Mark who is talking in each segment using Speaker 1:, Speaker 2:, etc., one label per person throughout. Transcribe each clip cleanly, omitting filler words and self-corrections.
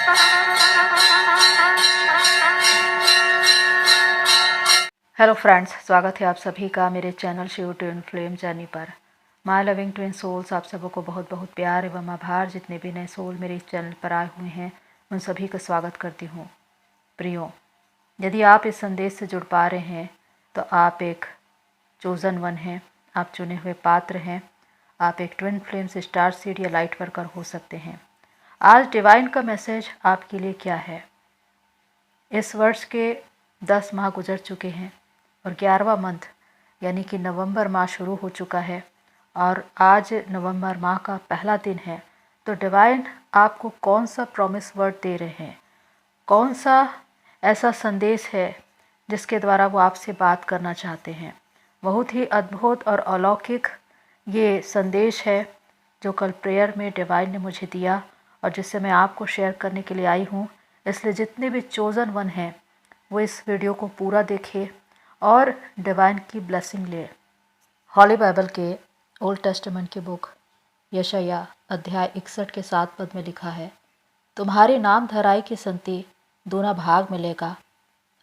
Speaker 1: Hello friends, स्वागत है आप सभी का मेरे channel Shiv twin flame journey पर। माय लविंग ट्विन सोल्स, आप सबों को बहुत बहुत प्यार एवं आभार। जितने भी नए सोल मेरे इस चैनल पर आए हुए हैं उन सभी का स्वागत करती हूँ। प्रियो, यदि आप इस संदेश से जुड़ पा रहे हैं तो आप एक चोज़न वन हैं, आप चुने हुए पात्र हैं। आप एक ट्विन फ्लेम्स स्टार सीड या लाइट वर्कर हो सकते हैं। आज डिवाइन का मैसेज आपके लिए क्या है? इस वर्ष के 10 माह गुजर चुके हैं और 11वां मंथ यानी कि नवंबर माह शुरू हो चुका है और आज नवंबर माह का पहला दिन है। तो डिवाइन आपको कौन सा प्रॉमिस वर्ड दे रहे हैं? कौन सा ऐसा संदेश है जिसके द्वारा वो आपसे बात करना चाहते हैं? बहुत ही अद्भुत और अलौकिक ये संदेश है जो कल प्रेयर में डिवाइन ने मुझे दिया और जिससे मैं आपको शेयर करने के लिए आई हूँ। इसलिए जितने भी चोज़न वन हैं वो इस वीडियो को पूरा देखें और डिवाइन की ब्लेसिंग ले। हॉली बाइबल के ओल्ड टेस्टामेंट की बुक यशायाह अध्याय 61 के 7 पद में लिखा है, तुम्हारी नाम धराई की संति दूना भाग मिलेगा।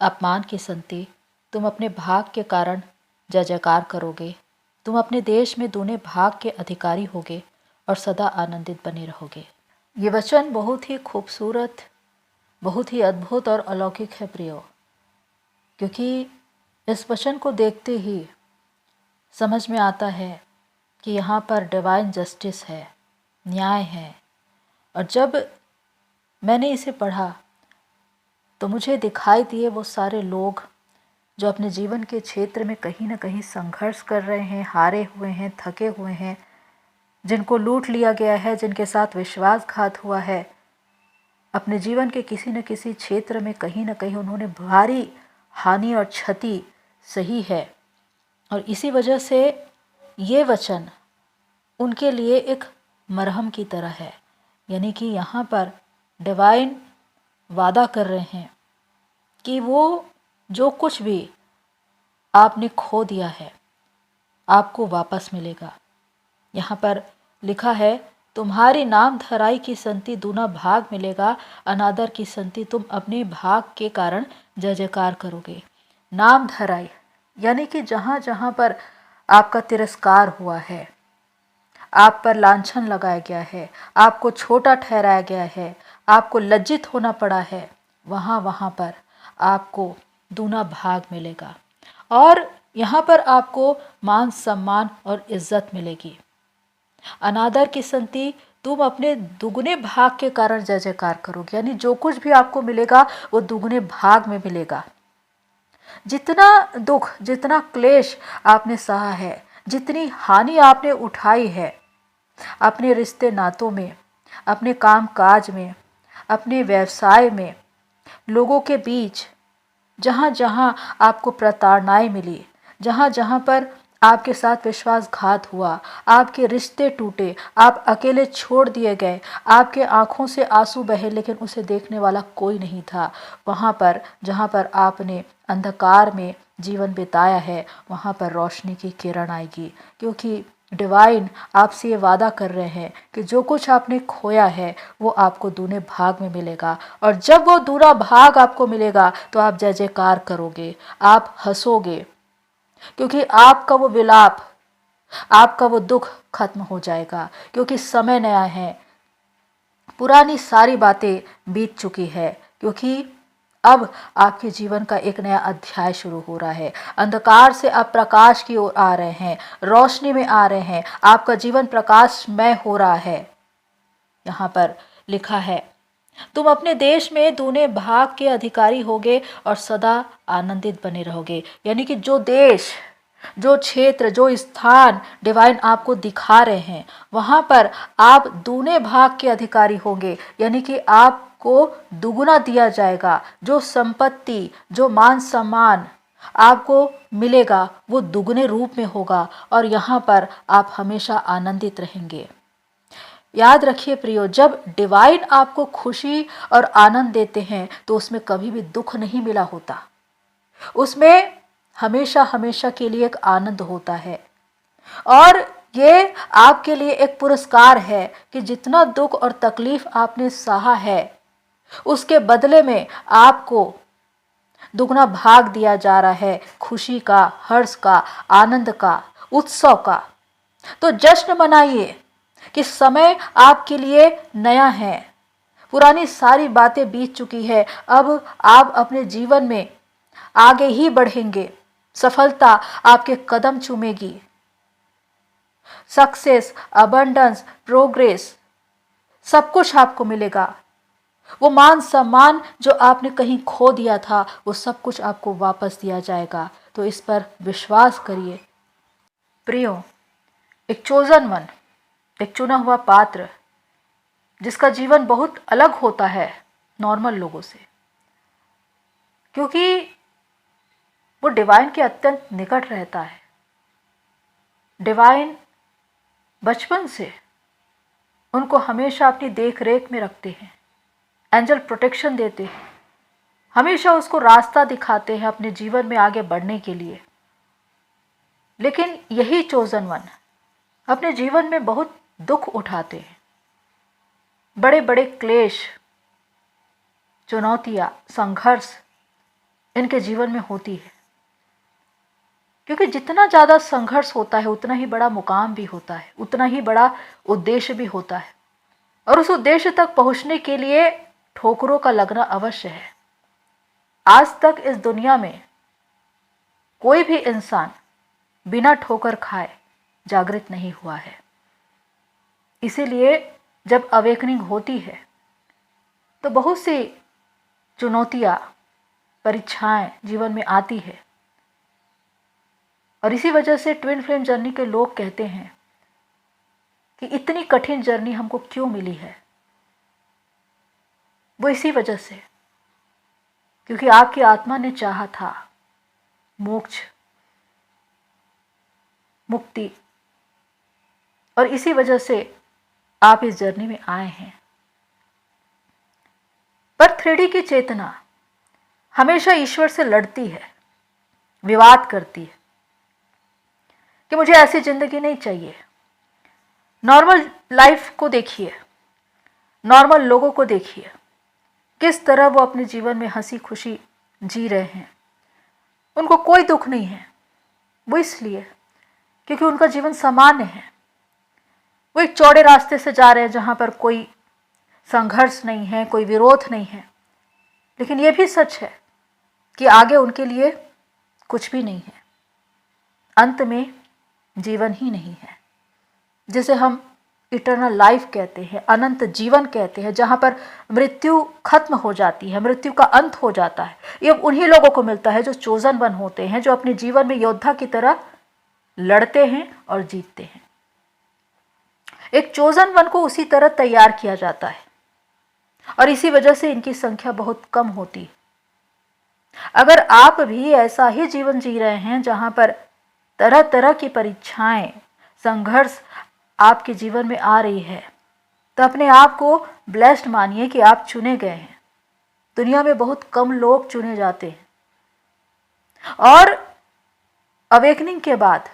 Speaker 1: अपमान की संति तुम अपने भाग के कारण जय जयकार करोगे। तुम अपने देश में दूने भाग के अधिकारी होगे और सदा आनंदित बने रहोगे। ये वचन बहुत ही खूबसूरत, बहुत ही अद्भुत और अलौकिक है प्रियो, क्योंकि इस वचन को देखते ही समझ में आता है कि यहाँ पर डिवाइन जस्टिस है, न्याय है। और जब मैंने इसे पढ़ा तो मुझे दिखाई दिए वो सारे लोग जो अपने जीवन के क्षेत्र में कहीं ना कहीं संघर्ष कर रहे हैं, हारे हुए हैं, थके हुए हैं, जिनको लूट लिया गया है, जिनके साथ विश्वासघात हुआ है। अपने जीवन के किसी न किसी क्षेत्र में कहीं ना कहीं उन्होंने भारी हानि और क्षति सही है और इसी वजह से ये वचन उनके लिए एक मरहम की तरह है। यानी कि यहाँ पर डिवाइन वादा कर रहे हैं कि वो जो कुछ भी आपने खो दिया है आपको वापस मिलेगा। यहाँ पर लिखा है, तुम्हारी नाम धराई की संति दूना भाग मिलेगा। अनादर की संति तुम अपने भाग के कारण जय जयकार करोगे। नाम धराई यानी कि जहाँ जहाँ पर आपका तिरस्कार हुआ है, आप पर लांछन लगाया गया है, आपको छोटा ठहराया गया है, आपको लज्जित होना पड़ा है, वहाँ वहाँ पर आपको दूना भाग मिलेगा और यहाँ पर आपको मान सम्मान और इज्जत मिलेगी। अनादर की संति तुम अपने दुगने भाग के कारण जय जयकार करोगे। यानी जो कुछ भी आपको मिलेगा वो दुगने भाग में मिलेगा। जितना दुख, जितना क्लेश आपने सहा है, जितनी हानि आपने उठाई है अपने रिश्ते नातों में, अपने काम काज में, अपने व्यवसाय में, लोगों के बीच, जहाँ जहाँ आपको प्रताड़नाएं मिली, जहाँ जहाँ पर आपके साथ विश्वासघात हुआ, आपके रिश्ते टूटे, आप अकेले छोड़ दिए गए, आपके आंखों से आंसू बहे लेकिन उसे देखने वाला कोई नहीं था, वहाँ पर जहाँ पर आपने अंधकार में जीवन बिताया है वहाँ पर रोशनी की किरण आएगी। क्योंकि डिवाइन आपसे ये वादा कर रहे हैं कि जो कुछ आपने खोया है वो आपको दूने भाग में मिलेगा और जब वो दूना भाग आपको मिलेगा तो आप जय जयकार करोगे, आप हंसोगे, क्योंकि आपका वो विलाप, आपका वो दुख खत्म हो जाएगा। क्योंकि समय नया है, पुरानी सारी बातें बीत चुकी है, क्योंकि अब आपके जीवन का एक नया अध्याय शुरू हो रहा है। अंधकार से आप प्रकाश की ओर आ रहे हैं, रोशनी में आ रहे हैं, आपका जीवन प्रकाशमय हो रहा है। यहाँ पर लिखा है, तुम अपने देश में दूने भाग के अधिकारी होगे और सदा आनंदित बने रहोगे। यानी कि जो देश, जो क्षेत्र, जो स्थान डिवाइन आपको दिखा रहे हैं वहाँ पर आप दूने भाग के अधिकारी होंगे। यानी कि आपको दुगुना दिया जाएगा। जो संपत्ति, जो मान सम्मान आपको मिलेगा वो दुगने रूप में होगा और यहाँ पर आप हमेशा आनंदित रहेंगे। याद रखिए प्रियो, जब डिवाइन आपको खुशी और आनंद देते हैं तो उसमें कभी भी दुख नहीं मिला होता, उसमें हमेशा हमेशा के लिए एक आनंद होता है। और ये आपके लिए एक पुरस्कार है कि जितना दुख और तकलीफ आपने सहा है उसके बदले में आपको दुगना भाग दिया जा रहा है, खुशी का, हर्ष का, आनंद का, उत्सव का। तो जश्न मनाइए कि समय आपके लिए नया है। पुरानी सारी बातें बीत चुकी है। अब आप अपने जीवन में आगे ही बढ़ेंगे। सफलता आपके कदम चूमेगी। सक्सेस, अबंडेंस, प्रोग्रेस सब कुछ आपको मिलेगा। वो मान सम्मान जो आपने कहीं खो दिया था, वो सब कुछ आपको वापस दिया जाएगा। तो इस पर विश्वास करिए। प्रियो, एक चोजन वन, एक चुना हुआ पात्र जिसका जीवन बहुत अलग होता है नॉर्मल लोगों से, क्योंकि वो डिवाइन के अत्यंत निकट रहता है। डिवाइन बचपन से उनको हमेशा अपनी देख रेख में रखते हैं, एंजल प्रोटेक्शन देते हैं, हमेशा उसको रास्ता दिखाते हैं अपने जीवन में आगे बढ़ने के लिए। लेकिन यही चोजन वन अपने जीवन में बहुत दुख उठाते हैं। बड़े बड़े क्लेश, चुनौतियां, संघर्ष इनके जीवन में होती है, क्योंकि जितना ज़्यादा संघर्ष होता है उतना ही बड़ा मुकाम भी होता है, उतना ही बड़ा उद्देश्य भी होता है। और उस उद्देश्य तक पहुंचने के लिए ठोकरों का लगना अवश्य है। आज तक इस दुनिया में कोई भी इंसान बिना ठोकर खाए जागृत नहीं हुआ है। इसीलिए जब अवेकनिंग होती है तो बहुत सी चुनौतियां, परीक्षाएं जीवन में आती है। और इसी वजह से ट्विन फ्लेम जर्नी के लोग कहते हैं कि इतनी कठिन जर्नी हमको क्यों मिली है। वो इसी वजह से, क्योंकि आपकी आत्मा ने चाहा था मोक्ष, मुक्ति, और इसी वजह से आप इस जर्नी में आए हैं। पर 3D की चेतना हमेशा ईश्वर से लड़ती है, विवाद करती है कि मुझे ऐसी जिंदगी नहीं चाहिए। नॉर्मल लाइफ को देखिए, नॉर्मल लोगों को देखिए, किस तरह वो अपने जीवन में हंसी खुशी जी रहे हैं। उनको कोई दुख नहीं है। वो इसलिए क्योंकि उनका जीवन सामान्य है। वो एक चौड़े रास्ते से जा रहे हैं जहाँ पर कोई संघर्ष नहीं है, कोई विरोध नहीं है। लेकिन ये भी सच है कि आगे उनके लिए कुछ भी नहीं है। अंत में जीवन ही नहीं है, जिसे हम इटर्नल लाइफ कहते हैं, अनंत जीवन कहते हैं, जहाँ पर मृत्यु खत्म हो जाती है, मृत्यु का अंत हो जाता है। ये उन्हीं लोगों को मिलता है जो चोजन वन होते हैं, जो अपने जीवन में योद्धा की तरह लड़ते हैं और जीतते हैं। एक चोजन वन को उसी तरह तैयार किया जाता है और इसी वजह से इनकी संख्या बहुत कम होती है। अगर आप भी ऐसा ही जीवन जी रहे हैं जहाँ पर तरह तरह की परीक्षाएं, संघर्ष आपके जीवन में आ रही है, तो अपने आप को ब्लेस्ड मानिए कि आप चुने गए हैं। दुनिया में बहुत कम लोग चुने जाते हैं। और अवेकनिंग के बाद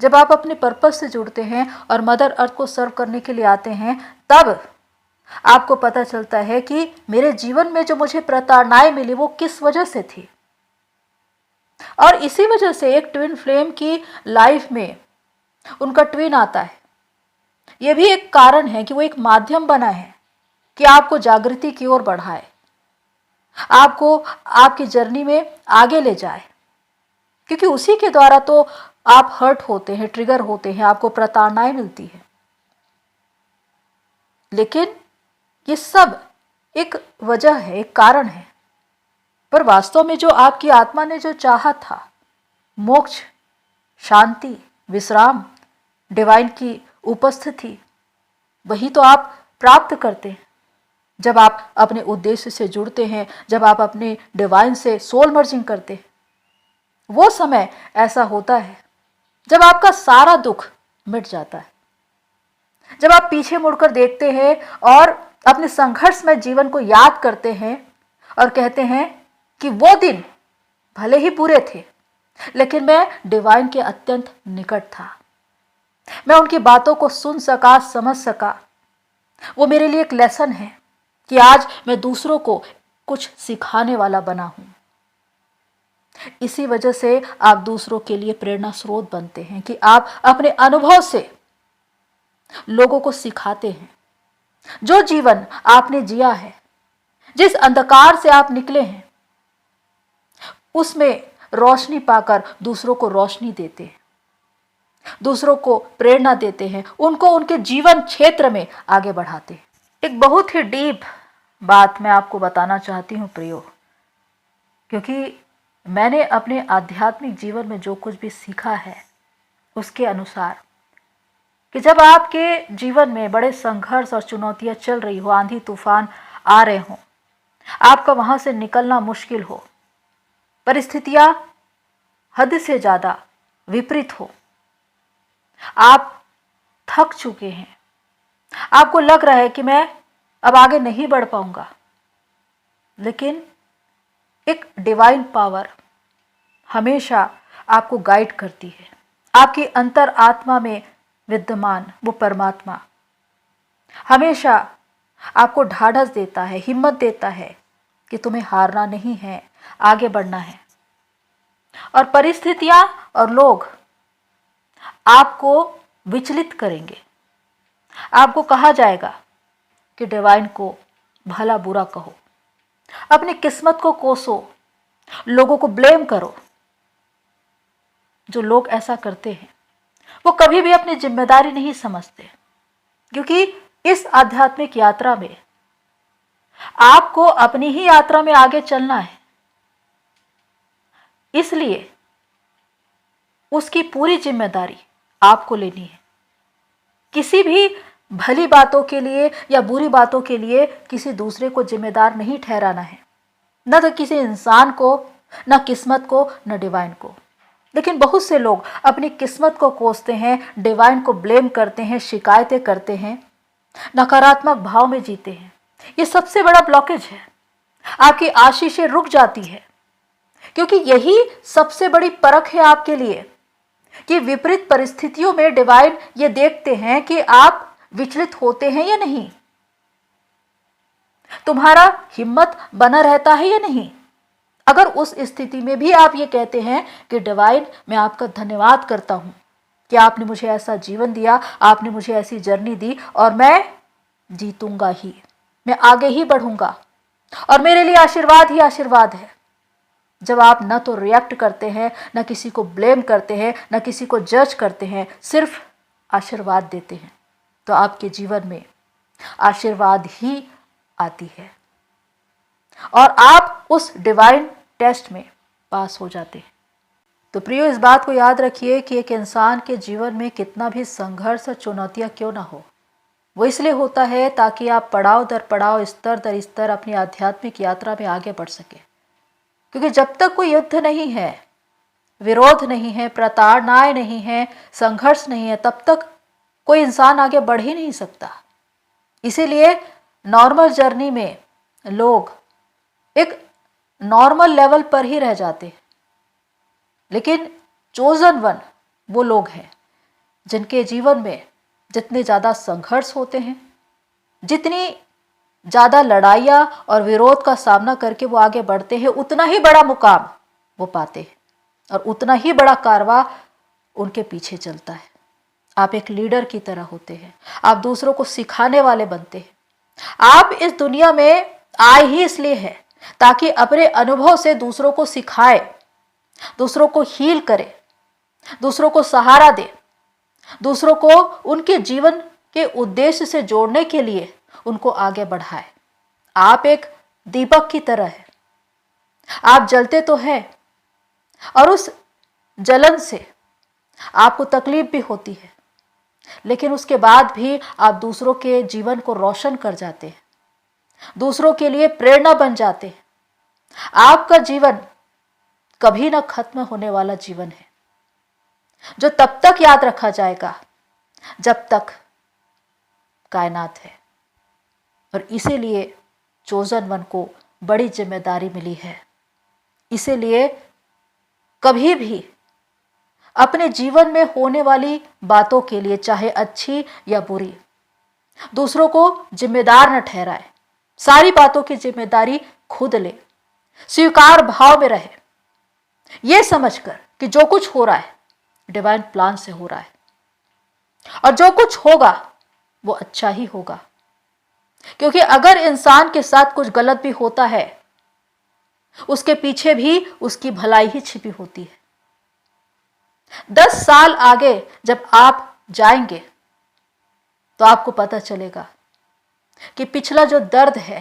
Speaker 1: जब आप अपने पर्पस से जुड़ते हैं और मदर अर्थ को सर्व करने के लिए आते हैं, तब आपको पता चलता है कि मेरे जीवन में जो मुझे प्रताड़नाएं मिली वो किस वजह से थी। और इसी वजह से एक ट्विन फ्लेम की लाइफ में उनका ट्विन आता है। यह भी एक कारण है कि वो एक माध्यम बना है कि आपको जागृति की ओर बढ़ाए, आपको आपकी जर्नी में आगे ले जाए, क्योंकि उसी के द्वारा तो आप हर्ट होते हैं, ट्रिगर होते हैं, आपको प्रताड़नाएं मिलती है। लेकिन ये सब एक वजह है, एक कारण है। पर वास्तव में जो आपकी आत्मा ने जो चाहा था, मोक्ष, शांति, विश्राम, डिवाइन की उपस्थिति, वही तो आप प्राप्त करते हैं जब आप अपने उद्देश्य से जुड़ते हैं, जब आप अपने डिवाइन से सोल मर्जिंग करते हैं। वो समय ऐसा होता है जब आपका सारा दुख मिट जाता है, जब आप पीछे मुड़कर देखते हैं और अपने संघर्ष में जीवन को याद करते हैं और कहते हैं कि वो दिन भले ही बुरे थे, लेकिन मैं डिवाइन के अत्यंत निकट था। मैं उनकी बातों को सुन सका, समझ सका। वो मेरे लिए एक लेसन है कि आज मैं दूसरों को कुछ सिखाने वाला बना हूं। इसी वजह से आप दूसरों के लिए प्रेरणा स्रोत बनते हैं कि आप अपने अनुभव से लोगों को सिखाते हैं। जो जीवन आपने जिया है, जिस अंधकार से आप निकले हैं, उसमें रोशनी पाकर दूसरों को रोशनी देते हैं, दूसरों को प्रेरणा देते हैं, उनको उनके जीवन क्षेत्र में आगे बढ़ाते हैं। एक बहुत ही डीप बात मैं आपको बताना चाहती हूँ प्रियो, क्योंकि मैंने अपने आध्यात्मिक जीवन में जो कुछ भी सीखा है उसके अनुसार कि जब आपके जीवन में बड़े संघर्ष और चुनौतियां चल रही हो, आंधी तूफान आ रहे हो, आपका वहां से निकलना मुश्किल हो, परिस्थितियां हद से ज्यादा विपरीत हो, आप थक चुके हैं, आपको लग रहा है कि मैं अब आगे नहीं बढ़ पाऊंगा, लेकिन एक डिवाइन पावर हमेशा आपको गाइड करती है। आपकी अंतर आत्मा में विद्यमान वो परमात्मा हमेशा आपको ढाढ़स देता है, हिम्मत देता है कि तुम्हें हारना नहीं है, आगे बढ़ना है। और परिस्थितियां और लोग आपको विचलित करेंगे, आपको कहा जाएगा कि डिवाइन को भला बुरा कहो, अपनी किस्मत को कोसो, लोगों को ब्लेम करो। जो लोग ऐसा करते हैं वो कभी भी अपनी जिम्मेदारी नहीं समझते, क्योंकि इस आध्यात्मिक यात्रा में आपको अपनी ही यात्रा में आगे चलना है, इसलिए उसकी पूरी जिम्मेदारी आपको लेनी है। किसी भी भली बातों के लिए या बुरी बातों के लिए किसी दूसरे को जिम्मेदार नहीं ठहराना है, न तो किसी इंसान को, न किस्मत को, न डिवाइन को। लेकिन बहुत से लोग अपनी किस्मत को कोसते हैं, डिवाइन को ब्लेम करते हैं, शिकायतें करते हैं, नकारात्मक भाव में जीते हैं। ये सबसे बड़ा ब्लॉकेज है, आपकी आशीषें रुक जाती है, क्योंकि यही सबसे बड़ी परख है आपके लिए कि विपरीत परिस्थितियों में डिवाइन ये देखते हैं कि आप विचलित होते हैं या नहीं, तुम्हारा हिम्मत बना रहता है या नहीं। अगर उस स्थिति में भी आप ये कहते हैं कि डिवाइन मैं आपका धन्यवाद करता हूं कि आपने मुझे ऐसा जीवन दिया, आपने मुझे ऐसी जर्नी दी और मैं जीतूंगा ही, मैं आगे ही बढ़ूंगा और मेरे लिए आशीर्वाद ही आशीर्वाद है। जब आप न तो रिएक्ट करते हैं, न किसी को ब्लेम करते हैं, न किसी को जज करते हैं, सिर्फ आशीर्वाद देते हैं, तो आपके जीवन में आशीर्वाद ही आती है और आप उस डिवाइन टेस्ट में पास हो जाते हैं। तो प्रियो, इस बात को याद रखिए कि एक इंसान के जीवन में कितना भी संघर्ष और चुनौतियां क्यों ना हो, वो इसलिए होता है ताकि आप पड़ाव दर पड़ाव, स्तर दर स्तर अपनी आध्यात्मिक यात्रा में आगे बढ़ सके। क्योंकि जब तक कोई युद्ध नहीं है, विरोध नहीं है, प्रताड़नाएं नहीं है, संघर्ष नहीं है, तब तक कोई इंसान आगे बढ़ ही नहीं सकता। इसीलिए नॉर्मल जर्नी में लोग एक नॉर्मल लेवल पर ही रह जाते हैं, लेकिन चोजन वन वो लोग हैं जिनके जीवन में जितने ज़्यादा संघर्ष होते हैं, जितनी ज़्यादा लड़ाइयाँ और विरोध का सामना करके वो आगे बढ़ते हैं, उतना ही बड़ा मुकाम वो पाते हैं और उतना ही बड़ा कारवां उनके पीछे चलता है। आप एक लीडर की तरह होते हैं, आप दूसरों को सिखाने वाले बनते हैं। आप इस दुनिया में आए ही इसलिए है ताकि अपने अनुभव से दूसरों को सिखाए, दूसरों को हील करे, दूसरों को सहारा दे, दूसरों को उनके जीवन के उद्देश्य से जोड़ने के लिए उनको आगे बढ़ाए। आप एक दीपक की तरह है, आप जलते तो हैं और उस जलन से आपको तकलीफ भी होती है, लेकिन उसके बाद भी आप दूसरों के जीवन को रोशन कर जाते हैं, दूसरों के लिए प्रेरणा बन जाते हैं। आपका जीवन कभी ना खत्म होने वाला जीवन है, जो तब तक याद रखा जाएगा जब तक कायनात है। और इसीलिए चोजन वन को बड़ी जिम्मेदारी मिली है। इसीलिए कभी भी अपने जीवन में होने वाली बातों के लिए, चाहे अच्छी या बुरी, दूसरों को जिम्मेदार न ठहराए, सारी बातों की जिम्मेदारी खुद ले, स्वीकार भाव में रहे, यह समझकर कि जो कुछ हो रहा है डिवाइन प्लान से हो रहा है और जो कुछ होगा वो अच्छा ही होगा। क्योंकि अगर इंसान के साथ कुछ गलत भी होता है, उसके पीछे भी उसकी भलाई ही छिपी होती है। 10 साल आगे जब आप जाएंगे तो आपको पता चलेगा कि पिछला जो दर्द है,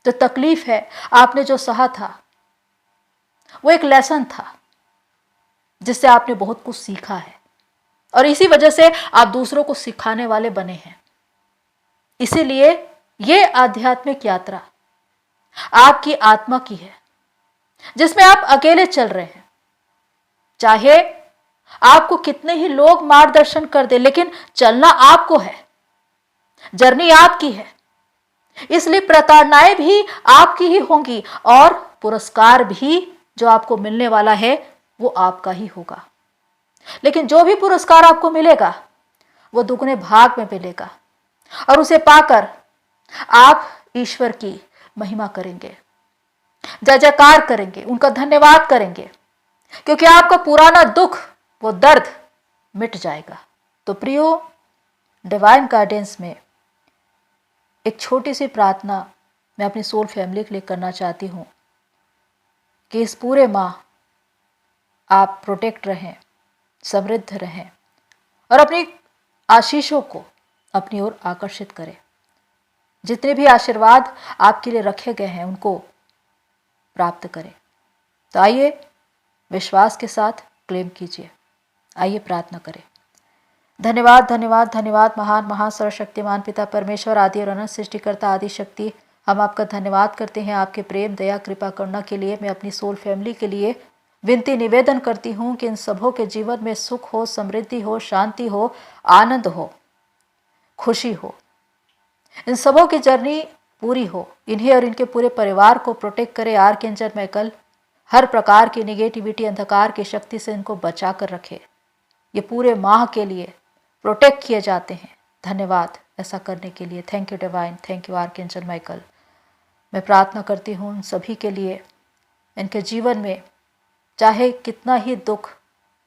Speaker 1: जो तकलीफ है, आपने जो सहा था, वो एक लेसन था जिससे आपने बहुत कुछ सीखा है और इसी वजह से आप दूसरों को सिखाने वाले बने हैं। इसीलिए ये आध्यात्मिक यात्रा आपकी आत्मा की है, जिसमें आप अकेले चल रहे हैं। चाहे आपको कितने ही लोग मार्गदर्शन कर दे, लेकिन चलना आपको है, जर्नी आपकी है। इसलिए प्रताड़नाएं भी आपकी ही होंगी और पुरस्कार भी जो आपको मिलने वाला है वो आपका ही होगा। लेकिन जो भी पुरस्कार आपको मिलेगा वो दुगने भाग में मिलेगा और उसे पाकर आप ईश्वर की महिमा करेंगे, जय जयकार करेंगे, उनका धन्यवाद करेंगे, क्योंकि आपका पुराना दुख, वो दर्द मिट जाएगा। तो प्रियो, डिवाइन गाइडेंस में एक छोटी सी प्रार्थना मैं अपनी सोल फैमिली के लिए करना चाहती हूँ कि इस पूरे माह आप प्रोटेक्ट रहें, समृद्ध रहें और अपनी आशीषों को अपनी ओर आकर्षित करें। जितने भी आशीर्वाद आपके लिए रखे गए हैं उनको प्राप्त करें। तो आइए विश्वास के साथ क्लेम कीजिए। आइए प्रार्थना करें। धन्यवाद धन्यवाद धन्यवाद महान महान सर्वशक्तिमान पिता परमेश्वर, आदि और अनंत सृष्टिकर्ता आदि शक्ति, हम आपका धन्यवाद करते हैं आपके प्रेम, दया, कृपा, करुणा के लिए। मैं अपनी सोल फैमिली के लिए विनती निवेदन करती हूँ कि इन सबों के जीवन में सुख हो, समृद्धि हो, शांति हो, आनंद हो, खुशी हो, इन सबों की जर्नी पूरी हो। इन्हें और इनके पूरे परिवार को प्रोटेक्ट करे आर्कएंजल माइकल। हर प्रकार की निगेटिविटी, अंधकार की शक्ति से इनको बचा कर रखे। ये पूरे माह के लिए प्रोटेक्ट किए जाते हैं। धन्यवाद ऐसा करने के लिए। Thank you divine, thank you archangel Michael. मैं प्रार्थना करती हूँ उन सभी के लिए, इनके जीवन में चाहे कितना ही दुख,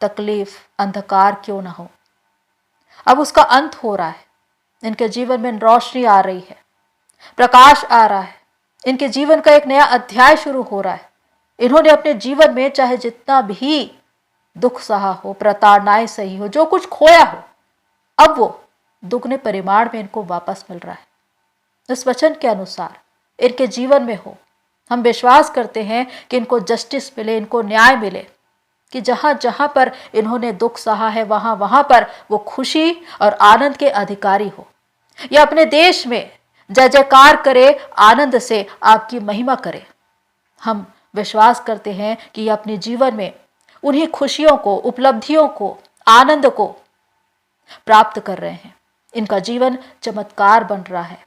Speaker 1: तकलीफ, अंधकार क्यों ना हो, अब उसका अंत हो रहा है। इनके जीवन में रोशनी आ रही है, प्रकाश आ रहा है, इनके जीवन का एक नया अध्याय शुरू हो रहा है। इन्होंने अपने जीवन में चाहे जितना भी दुख सहा हो, प्रताड़नाएं सही हो, जो कुछ खोया हो, अब वो दुगने परिमाण में इनको वापस मिल रहा है। इस वचन के अनुसार इनके जीवन में हो। हम विश्वास करते हैं कि इनको जस्टिस मिले, इनको न्याय मिले, कि जहां जहां पर इन्होंने दुख सहा है वहां वहां पर वो खुशी और आनंद के अधिकारी हो। ये अपने देश में जय जयकार करे, आनंद से आपकी महिमा करे। हम विश्वास करते हैं कि ये अपने जीवन में उन्हीं खुशियों को, उपलब्धियों को, आनंद को प्राप्त कर रहे हैं। इनका जीवन चमत्कार बन रहा है।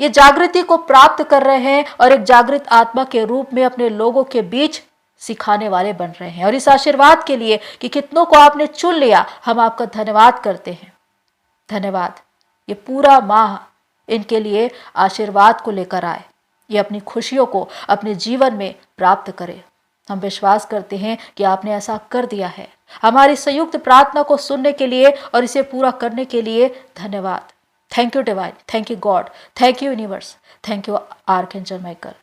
Speaker 1: ये जागृति को प्राप्त कर रहे हैं और एक जागृत आत्मा के रूप में अपने लोगों के बीच सिखाने वाले बन रहे हैं। और इस आशीर्वाद के लिए कि कितनों को आपने चुन लिया, हम आपका धन्यवाद करते हैं। धन्यवाद। ये पूरा माह इनके लिए आशीर्वाद को लेकर आए, ये अपनी खुशियों को अपने जीवन में प्राप्त करे। हम विश्वास करते हैं कि आपने ऐसा कर दिया है। हमारी संयुक्त प्रार्थना को सुनने के लिए और इसे पूरा करने के लिए धन्यवाद। Thank you divine, thank you God, thank you universe, thank you archangel Michael.